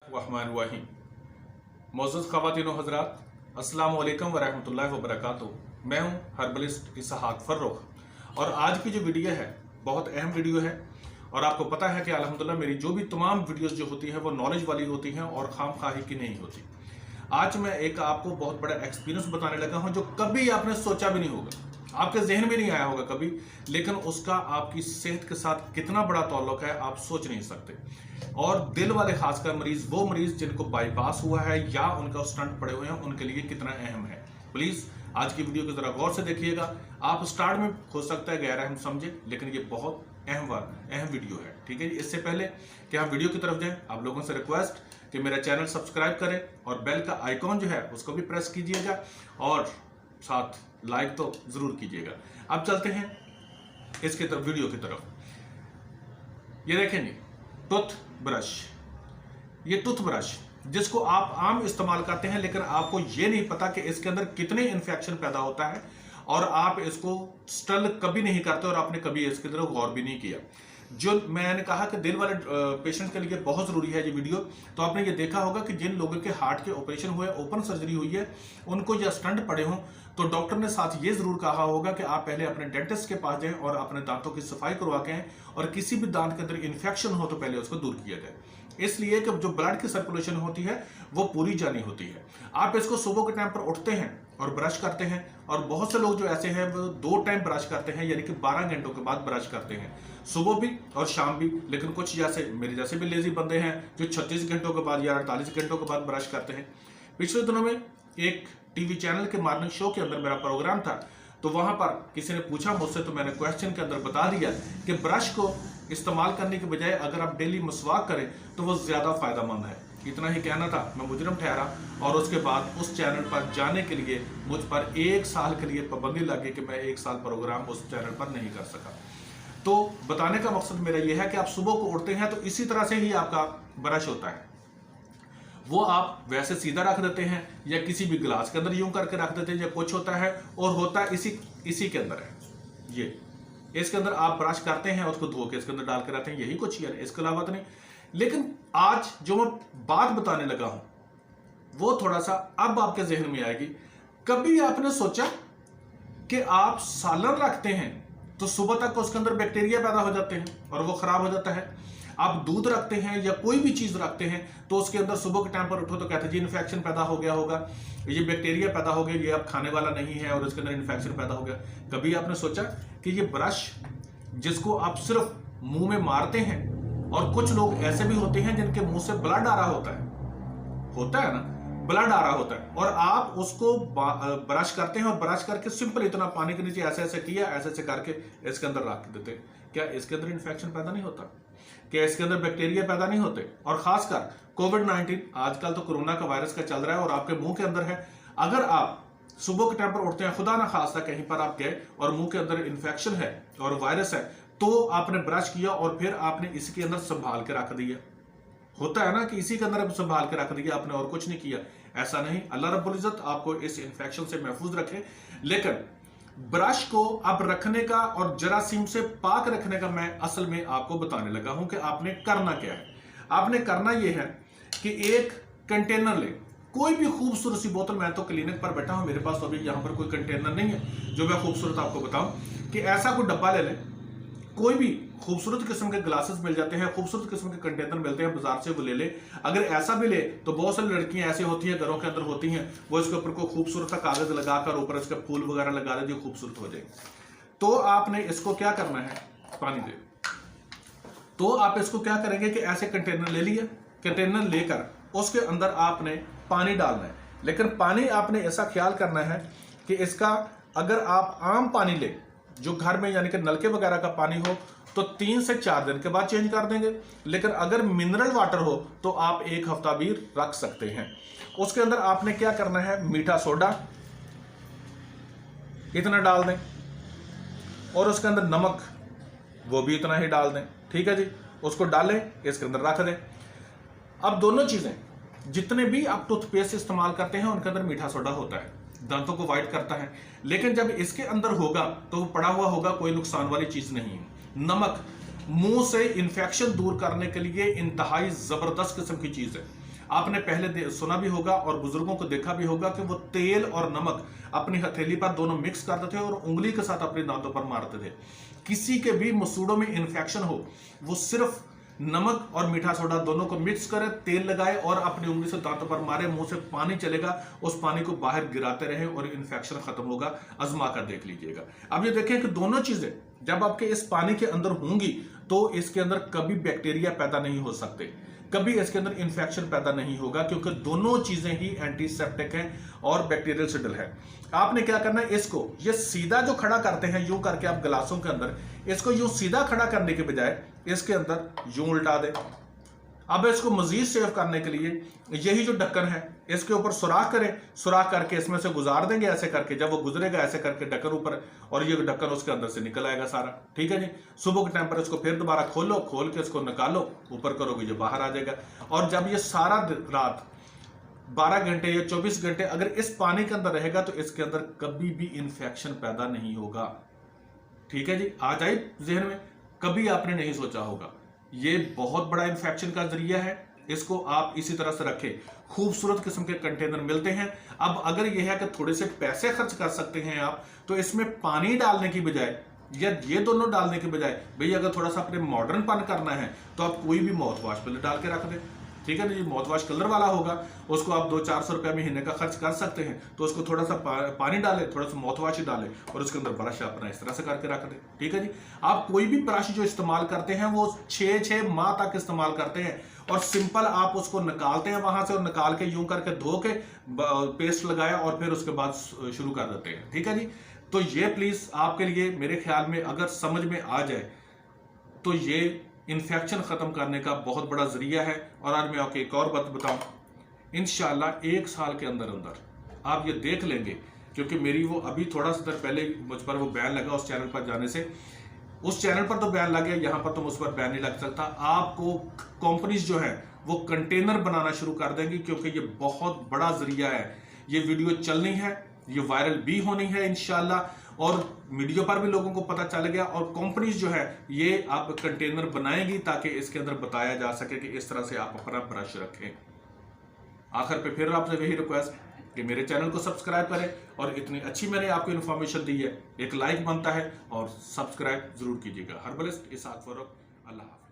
रहमान मोअज़्ज़ज़ ख़वातीन व हज़रात, अस्सलामु अलैकुम व रहमतुल्लाहि व बरकातुहू। मैं हूं हर्बलिस्ट इसहाक फर्रुख और आज की जो वीडियो है बहुत अहम वीडियो है। और आपको पता है कि अल्हम्दुलिल्लाह मेरी जो भी तमाम वीडियोस जो होती हैं वो नॉलेज वाली होती हैं और खामखाही की नहीं होती। आज मैं एक आपको बहुत बड़ा एक्सपीरियंस बताने लगा हूं जो कभी आपने सोचा भी नहीं होगा, आपके जहन में नहीं आया होगा कभी, लेकिन उसका आपकी सेहत के साथ कितना बड़ा ताल्लुक है आप सोच नहीं सकते। और दिल वाले खासकर मरीज, वो मरीज जिनको बाईपास हुआ है या उनका स्टंट पड़े हुए हैं, उनके लिए कितना अहम है। प्लीज आज की वीडियो को जरा गौर से देखिएगा। आप स्टार्ट में हो सकता है गैर अहम समझे, लेकिन ये बहुत अहम वीडियो है, ठीक है जी। इससे पहले कि हम वीडियो की तरफ जाएं, आप लोगों से रिक्वेस्ट कि मेरा चैनल सब्सक्राइब करें और बेल का आइकॉन जो है उसको भी प्रेस कीजिएगा और साथ लाइक तो जरूर कीजिएगा। अब चलते हैं इसके तरफ, वीडियो की तरफ। ये देखें जी, टूथ ब्रश। ये टूथ ब्रश जिसको आप आम इस्तेमाल करते हैं, लेकिन आपको ये नहीं पता कि इसके अंदर कितने इन्फेक्शन पैदा होता है और आप इसको स्टल कभी नहीं करते और आपने कभी इसकी तरफ गौर भी नहीं किया। जो मैंने कहा कि दिल वाले पेशेंट के लिए बहुत जरूरी है ये वीडियो, तो आपने ये देखा होगा कि जिन लोगों के हार्ट के ऑपरेशन हुए, ओपन सर्जरी हुई है, उनको या स्टंट पड़े हों, तो डॉक्टर ने साथ ये जरूर कहा होगा कि आप पहले अपने डेंटिस्ट के पास जाएं और अपने दांतों की सफाई करवा के आएं, और किसी भी दांत के अंदर इन्फेक्शन हो तो पहले उसको दूर किया जाए, इसलिए कि जो ब्लड की सर्कुलेशन होती है वो पूरी जानी होती है। आप इसको सुबह के टाइम पर उठते हैं और ब्रश करते हैं, और बहुत से लोग जो ऐसे हैं वो 2 टाइम ब्रश करते हैं, यानी कि 12 घंटों के बाद ब्रश करते हैं, सुबह भी और शाम भी। लेकिन कुछ जैसे मेरे जैसे भी लेजी बंदे हैं जो 36 घंटों के बाद या 48 घंटों के बाद ब्रश करते हैं। पिछले दिनों में एक टीवी चैनल के मॉर्निंग शो के अंदर मेरा प्रोग्राम था, तो वहां पर किसी ने पूछा मुझसे, तो मैंने क्वेश्चन के अंदर बता दिया कि ब्रश को इस्तेमाल करने के बजाय अगर आप डेली मसवाक करें तो वो ज्यादा फायदेमंद है। इतना ही कहना था, मैं मुजरिम ठहरा और उसके बाद उस चैनल पर जाने के लिए मुझ पर 1 साल के लिए पाबंदी लगी कि मैं 1 साल प्रोग्राम उस चैनल पर नहीं कर सका। तो बताने का मकसद मेरा यह है कि आप सुबह को उठते हैं तो इसी तरह से ही आपका ब्रश होता है, वो आप वैसे सीधा रख देते हैं या किसी भी गिलास के अंदर यूं करके रख देते हैं या कुछ होता है, और होता है इसी के अंदर है। ये इसके अंदर आप ब्रश करते हैं, उसको धो के इसके अंदर डाल के रखते हैं, यही कुछ है, इसके अलावा तो नहीं। लेकिन आज जो मैं बात बताने लगा हूं वो थोड़ा सा अब आपके जहन में आएगी। कभी आपने सोचा कि आप सालन रखते हैं तो सुबह तक उसके अंदर बैक्टीरिया पैदा हो जाते हैं और वो खराब हो जाता है। आप दूध रखते हैं या कोई भी चीज रखते हैं तो उसके अंदर सुबह के टाइम पर उठो तो कहते हैं जी इन्फेक्शन पैदा हो गया होगा, ये बैक्टीरिया पैदा हो गया, ये अब खाने वाला नहीं है और इसके अंदर इन्फेक्शन पैदा हो गया। कभी आपने सोचा कि ये ब्रश जिसको आप सिर्फ मुंह में मारते हैं, और कुछ लोग ऐसे भी होते हैं जिनके मुंह से ब्लड आ रहा होता है ना, ब्लड आ रहा होता है, और आप उसको ब्रश करते हैं और ब्रश करके सिंपल इतना पानी के नीचे ऐसे ऐसे किया, ऐसे ऐसे करके इसके अंदर रख देते हैं। क्या इसके अंदर इन्फेक्शन पैदा नहीं होता? क्या इसके अंदर बैक्टीरिया पैदा नहीं होते? और खासकर कोविड-19 आजकल तो कोरोना का वायरस का चल रहा है और आपके मुंह के अंदर है। अगर आप सुबह के टाइम पर उठते हैं, खुदा ना खास्ता कहीं पर आप गए और मुंह के अंदर इन्फेक्शन है और वायरस है, तो आपने ब्रश किया और फिर आपने इसके अंदर संभाल के रख दिया। होता है ना कि इसी के अंदर संभाल के रख दिया आपने और कुछ नहीं किया। ऐसा नहीं, अल्लाह रब्बुल इज्जत आपको इस इन्फेक्शन से महफूज रखे। लेकिन ब्रश को अब रखने का और जरासीम से पाक रखने का मैं असल में आपको बताने लगा हूं कि आपने करना क्या है। आपने करना यह है कि एक कंटेनर ले, कोई भी खूबसूरत सी बोतल। मैं तो क्लिनिक पर बैठा हूं, मेरे पास तो अभी यहां पर कोई कंटेनर नहीं है जो मैं खूबसूरत आपको बताऊं, कि ऐसा कोई डब्बा ले लें। कोई भी खूबसूरत किस्म के ग्लासेस मिल जाते हैं, खूबसूरत किस्म के कंटेनर मिलते हैं बाजार से, वो ले ले। अगर ऐसा भी ले तो बहुत सारी लड़कियां ऐसी होती हैं घरों के अंदर होती हैं, वो इसके ऊपर कोई खूबसूरत सा कागज लगाकर ऊपर इसके फूल वगैरह लगा दे जो खूबसूरत हो जाए। तो आपने इसको क्या करना है, पानी दे, तो आप इसको क्या करेंगे कि ऐसे कंटेनर ले लिया, कंटेनर लेकर उसके अंदर आपने पानी डालना है। लेकिन पानी आपने ऐसा ख्याल करना है कि इसका, अगर आप आम पानी ले जो घर में यानी कि नलके वगैरह का पानी हो तो 3 से 4 दिन के बाद चेंज कर देंगे। लेकिन अगर मिनरल वाटर हो तो आप 1 हफ्ता भी रख सकते हैं। उसके अंदर आपने क्या करना है, मीठा सोडा इतना डाल दें और उसके अंदर नमक वो भी इतना ही डाल दें, ठीक है जी। उसको डालें, इसके अंदर रख दें। अब दोनों चीजें, जितने भी आप टूथपेस्ट इस्तेमाल करते हैं उनके अंदर मीठा सोडा होता है, दांतों को वाइट करता है, लेकिन जब इसके अंदर होगा तो वो पड़ा हुआ होगा, कोई नुकसान वाली चीज नहीं है। नमक मुंह से इंफेक्शन दूर करने के लिए इंतहाई जबरदस्त किस्म की चीज है। आपने पहले सुना भी होगा और बुजुर्गों को देखा भी होगा कि वो तेल और नमक अपनी हथेली पर दोनों मिक्स करते थे और उंगली के साथ अपने दांतों पर मारते थे। किसी के भी मसूड़ों में इन्फेक्शन हो, वो सिर्फ नमक और मीठा सोडा दोनों को मिक्स करे, तेल लगाए और अपनी उंगली से दांतों पर मारे, मुंह से पानी चलेगा, उस पानी को बाहर गिराते रहे और इन्फेक्शन खत्म होगा। आजमा कर देख लीजिएगा। अब ये देखें कि दोनों चीजें जब आपके इस पानी के अंदर होंगी तो इसके अंदर कभी बैक्टीरिया पैदा नहीं हो सकते, कभी इसके अंदर इन्फेक्शन पैदा नहीं होगा, क्योंकि दोनों चीजें ही एंटीसेप्टिक हैं और बैक्टीरियलसिडल है। आपने क्या करना है, इसको ये सीधा जो खड़ा करते हैं यूं करके आप गिलासों के अंदर, इसको यूं सीधा खड़ा करने के बजाय इसके अंदर यूं उल्टा दें। अब इसको मजीद सेव करने के लिए यही जो ढक्कन है इसके ऊपर सुराख करें, सुराख करके इसमें से गुजार देंगे ऐसे करके, जब वो गुजरेगा ऐसे करके ढक्कन ऊपर और ये ढक्कन उसके अंदर से निकल आएगा सारा। ठीक है जी। सुबह के टाइम पर इसको फिर दोबारा खोलो, खोल के इसको निकालो, ऊपर करोगे ये बाहर आ जाएगा। और जब ये सारा रात 12 घंटे या 24 घंटे अगर इस पानी के अंदर रहेगा तो इसके अंदर कभी भी इंफेक्शन पैदा नहीं होगा। ठीक है जी। आ जाए जहन में, कभी आपने नहीं सोचा होगा। ये बहुत बड़ा इंफेक्शन का जरिया है, इसको आप इसी तरह से रखें। खूबसूरत किस्म के कंटेनर मिलते हैं। अब अगर यह है कि थोड़े से पैसे खर्च कर सकते हैं आप, तो इसमें पानी डालने की बजाय या ये दोनों डालने के बजाय भाई अगर थोड़ा सा अपने मॉडर्न पन करना है तो आप कोई भी माउथ वॉश पहले डाल के रख दें। ठीक है ना, ये माउथ वॉश कलर वाला होगा, उसको आप 200-400 रुपए महीने का खर्च कर सकते हैं। तो उसको थोड़ा सा पानी डालें, थोड़ा सा माउथ वॉश डालें और उसके अंदर ब्रश अपना इस तरह से करके रख दें। ठीक है जी। आप कोई भी ब्रश जो इस्तेमाल करते हैं वो 6 माह तक इस्तेमाल करते हैं और सिंपल आप उसको निकालते हैं वहां से और निकाल के यूं करके धो के पेस्ट लगाया और फिर उसके बाद शुरू कर देते हैं। ठीक है जी। तो ये प्लीज आपके लिए मेरे ख्याल में अगर समझ में आ जाए तो ये इन्फेक्शन खत्म करने का बहुत बड़ा जरिया है। और आज मैं आपको एक और बात बताऊं, इंशाल्लाह 1 साल के अंदर अंदर आप ये देख लेंगे, क्योंकि मेरी वो अभी थोड़ा सा देर पहले मुझ पर वो बैन लगा उस चैनल पर जाने से। उस चैनल पर तो बैन लग गया, यहाँ पर तो मुझ पर बैन नहीं लग सकता। आपको कंपनीज जो है वो कंटेनर बनाना शुरू कर देंगी, क्योंकि ये बहुत बड़ा जरिया है। ये वीडियो चलनी है, ये वायरल भी होनी है इंशाल्लाह, और मीडिया पर भी लोगों को पता चल गया। और कंपनीज जो है ये आप कंटेनर बनाएंगी ताकि इसके अंदर बताया जा सके कि इस तरह से आप अपना ब्रश रखें। आखिर पे फिर आपसे यही रिक्वेस्ट कि मेरे चैनल को सब्सक्राइब करें, और इतनी अच्छी मैंने आपको इन्फॉर्मेशन दी है, एक लाइक बनता है और सब्सक्राइब जरूर कीजिएगा। हर्बलिस्ट इसहाक फर्रुख। अल्लाह हाफ़िज़।